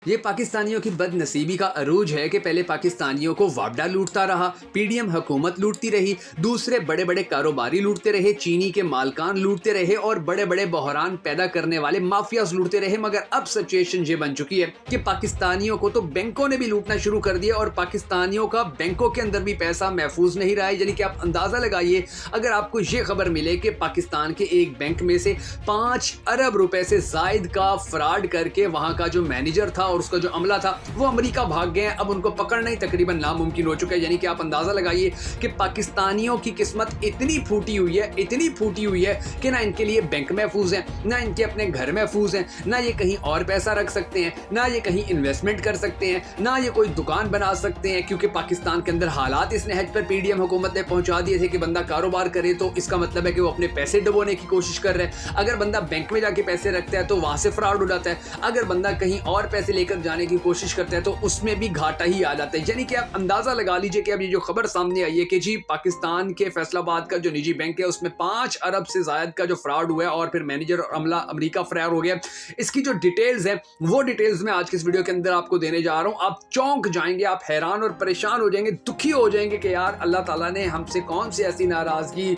یہ پاکستانیوں کی بدنصیبی کا عروج ہے کہ پہلے پاکستانیوں کو واپڈا لوٹتا رہا، پی ڈی ایم حکومت لوٹتی رہی، دوسرے بڑے بڑے کاروباری لوٹتے رہے، چینی کے مالکان لوٹتے رہے اور بڑے بڑے بحران پیدا کرنے والے مافیاز لوٹتے رہے۔ مگر اب سچویشن یہ بن چکی ہے کہ پاکستانیوں کو تو بینکوں نے بھی لوٹنا شروع کر دیا اور پاکستانیوں کا بینکوں کے اندر بھی پیسہ محفوظ نہیں رہا ہے۔ یعنی کہ آپ اندازہ لگائیے، اگر آپ کو یہ خبر ملے کہ پاکستان کے ایک بینک میں سے 5 ارب روپے سے زائد کا فراڈ کر کے وہاں کا جو مینیجر تھا اور اس کا جو عملہ تھا وہ امریکہ بھاگ گئے ہیں، اب ان کو پکڑنا ہی تقریباً ناممکن ہو چکا ہے۔ یعنی کہ آپ اندازہ لگائیے کہ پاکستانیوں کی قسمت اتنی پھوٹی ہوئی ہے کہ نہ ان کے لیے بینک محفوظ ہیں، نہ ان کے اپنے گھر محفوظ ہیں، نہ یہ کہیں اور پیسہ رکھ سکتے ہیں، نہ یہ کہیں انویسٹمنٹ کر سکتے ہیں، نہ یہ کوئی دکان بنا سکتے ہیں، کیونکہ پاکستان کے اندر حالات اس نہج پر پی ڈی ایم حکومت نے پہنچا دیے تھے کہ بندہ کاروبار کرے تو اس کا مطلب ہے کہ وہ اپنے پیسے ڈبونے کی کوشش کر رہے ہیں۔ اگر بندہ بینک میں جا کے پیسے رکھتا ہے تو وہاں سے فراڈ ہو جاتا ہے، اگر بندہ کہیں اور پیسے لے کر جانے کی کوشش کرتا ہے تو اس میں بھی گھاٹا ہی آ جاتا ہے۔ یعنی کہ آپ اندازہ لگا لیجئے کہ اب یہ جو خبر سامنے آئی ہے کہ جی پاکستان کے فیصل آباد کا جو نجی بینک ہے اس میں 5 ارب سے زائد کا جو فراڈ ہوا ہے اور پھر مینیجر اور عملہ امریکہ فرار ہو گیا۔ اس کی جو ڈیٹیلز ہیں وہ ڈیٹیلز میں آج کے اس ویڈیو کے اندر آپ کو دینے جا رہا ہوں۔ آپ چونک جائیں گے، آپ حیران اور پریشان ہو جائیں گے، دکھی ہو جائیں گے کہ یار اللہ تعالیٰ نے ہم سے کون سی ایسی ناراضگی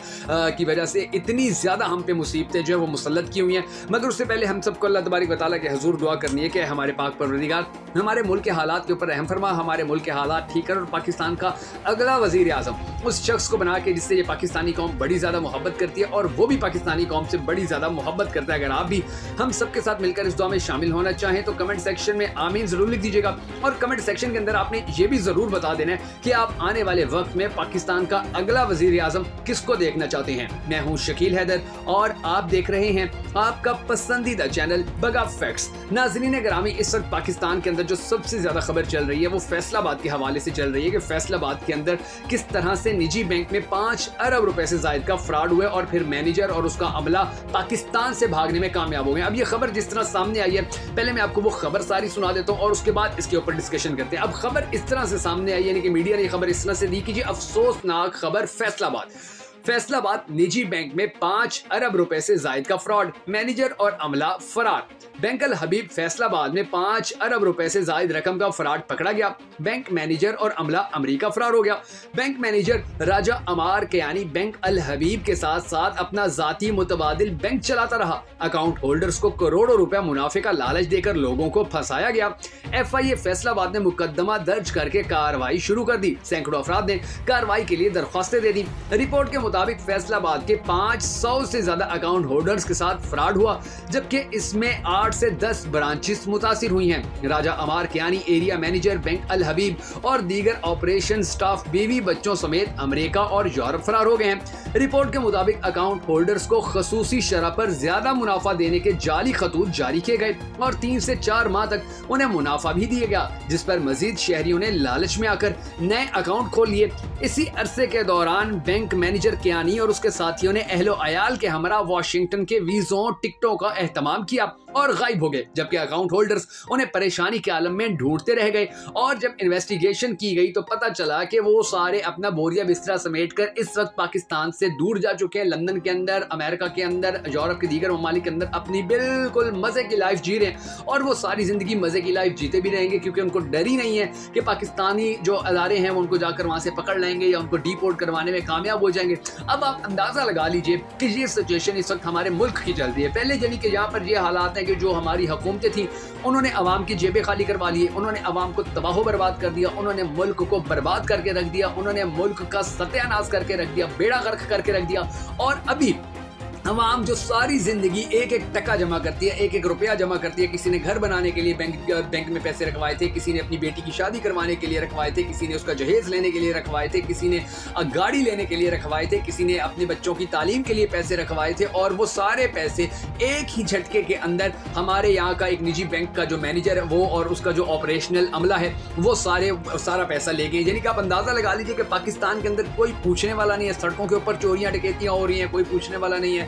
کی وجہ سے اتنی زیادہ ہم پہ مصیبتیں جو ہے وہ مسلط کی ہوئی ہیں۔ مگر اس سے پہلے ہم سب کو اللہ تبارک و تعالیٰ کے حضور دعا کرنی ہے کہ ہمارے پاک پروردگار ہمارے ملک کے حالات کے اوپر رحم فرما، ہمارے ملک کے حالات ٹھیک کر اور پاکستان کا اگلا وزیر اعظم اس شخص کو بنا کے جس سے یہ پاکستانی قوم بڑی زیادہ محبت کرتی ہے اور وہ بھی پاکستانی قوم سے بڑی زیادہ محبت کرتا ہے۔ اگر آپ بھی ہم سب کے ساتھ مل کر اس دعا میں شامل ہونا چاہیں تو کمنٹ سیکشن میں آمین ضرور لکھ دیجیے گا، اور کمنٹ سیکشن کے اندر آپ نے یہ بھی ضرور بتا دینا ہے کہ آپ آنے والے وقت میں پاکستان کا اگلا وزیر اعظم کس کو دیکھنا چاہتے ہیں۔ میں ہوں شکیل حیدر اور آپ دیکھ رہے ہیں آپ کا پسندیدہ چینل بگا فیکٹس۔ ناظرین گرامی، اس وقت پاکستان کے اندر جو سب سے زیادہ خبر چل رہی ہے وہ فیصل آباد کے حوالے سے چل رہی ہے کہ فیصل آباد کے اندر کس طرح سے نجی بینک میں 5 ارب روپے سے زائد کا فراڈ ہوا اور پھر مینیجر اور اس کا عملہ پاکستان سے بھاگنے میں کامیاب ہو گئے۔ اب یہ خبر جس طرح سامنے آئی ہے، پہلے میں آپ کو وہ خبر ساری سنا دیتا ہوں اور اس کے بعد اس کے اوپر ڈسکشن کرتے ہیں۔ اب خبر اس طرح سے سامنے آئی ہے، یعنی کہ میڈیا نے یہ خبر اس طرح سے دی کہ جی افسوسناک خبر، فیصل آباد نجی بینک میں 5 ارب روپے سے زائد کا فراڈ، مینیجر اور عملہ فرار۔ بینک الحبیب فیصل آباد میں 5 ارب روپے سے زائد رقم کا فراڈ پکڑا گیا، بینک مینیجر اور عملہ امریکہ فرار ہو گیا۔ بینک مینیجر راجہ عمار کیانی بینک الحبیب کے ساتھ ساتھ اپنا ذاتی متبادل بینک چلاتا رہا، اکاؤنٹ ہولڈرز کو کروڑوں روپے منافع کا لالچ دے کر لوگوں کو پھنسایا گیا۔ ایف آئی اے فیصل آباد نے مقدمہ درج کر کے کارروائی شروع کر دی، سینکڑوں افراد نے کارروائی کے لیے درخواستیں دے دی۔ رپورٹ کے مطابق فیصل آباد کے 500 سے زیادہ اکاؤنٹ ہولڈرز کے ساتھ فراڈ ہوا، جبکہ اس میں 8 سے 10 برانچز متاثر ہوئی ہیں۔ راجہ Ammar Kayani area manager bank الحبیب اور دیگر آپریشن سٹاف بیوی بچوں سمیت امریکہ اور یورپ فرار ہو گئے ہیں۔ رپورٹ کے مطابق اکاؤنٹ ہولڈرز کو خصوصی شرح پر زیادہ منافع دینے کے جعلی خطوط جاری کیے گئے اور 3 سے 4 ماہ تک انہیں منافع بھی دیا گیا، جس پر مزید شہریوں نے لالچ میں آ کر نئے اکاؤنٹ کھول لیے۔ اسی عرصے کے دوران بینک مینیجر کیانی اور اس کے ساتھیوں نے اہل و عیال کے ہمراہ واشنگٹن کے ویزوں ٹکٹوں کا اہتمام کیا اور غائب ہو گئے، جبکہ اکاؤنٹ ہولڈرز انہیں پریشانی کے عالم میں ڈھونڈتے رہ گئے۔ اور جب انویسٹیگیشن کی گئی تو پتہ چلا کہ وہ سارے اپنا بوریا بستر سمیٹ کر اس وقت پاکستان سے دور جا چکے ہیں، لندن کے اندر، امریکہ کے اندر، یورپ کے دیگر ممالک کے اندر اپنی بالکل مزے کی لائف جی رہے ہیں، اور وہ ساری زندگی مزے کی لائف جیتے بھی رہیں گے کیونکہ ان کو ڈر ہی نہیں ہے کہ پاکستانی جو ادارے ہیں وہ ان کو جا کر وہاں سے پکڑ لیں گے یا ان کو ڈیپورٹ کروانے میں کامیاب ہو جائیں گے۔ اب آپ اندازہ لگا لیجئے کہ یہ سچویشن اس وقت ہمارے ملک کی چل رہی ہے۔ پہلے یعنی کہ یہاں پر یہ حالات ہیں کہ جو ہماری حکومتیں تھیں انہوں نے عوام کی جیبیں خالی کروا لیے، انہوں نے عوام کو تباہ و برباد کر دیا، انہوں نے ملک کو برباد کر کے رکھ دیا، انہوں نے ملک کا ستیہ ناش کر کے رکھ دیا، بیڑا غرق کر کے رکھ دیا۔ اور ابھی عوام جو ساری زندگی ایک ایک ٹکا جمع کرتی ہے، ایک ایک روپیہ جمع کرتی ہے، کسی نے گھر بنانے کے لیے بینک میں پیسے رکھوائے تھے، کسی نے اپنی بیٹی کی شادی کروانے کے لیے رکھوائے تھے، کسی نے اس کا جہیز لینے کے لیے رکھوائے تھے، کسی نے گاڑی لینے کے لیے رکھوائے تھے، کسی نے اپنے بچوں کی تعلیم کے لیے پیسے رکھوائے تھے، اور وہ سارے پیسے ایک ہی جھٹکے کے اندر ہمارے یہاں کا ایک نجی بینک کا جو مینیجر ہے وہ اور اس کا جو آپریشنل عملہ ہے وہ سارا پیسہ لے گئے۔ یعنی کہ آپ اندازہ لگا لیجیے کہ پاکستان کے اندر کوئی پوچھنے والا نہیں ہے، سڑکوں کے اوپر چوریاں ڈکیتیاں ہو رہی ہیں، کوئی پوچھنے والا نہیں ہے،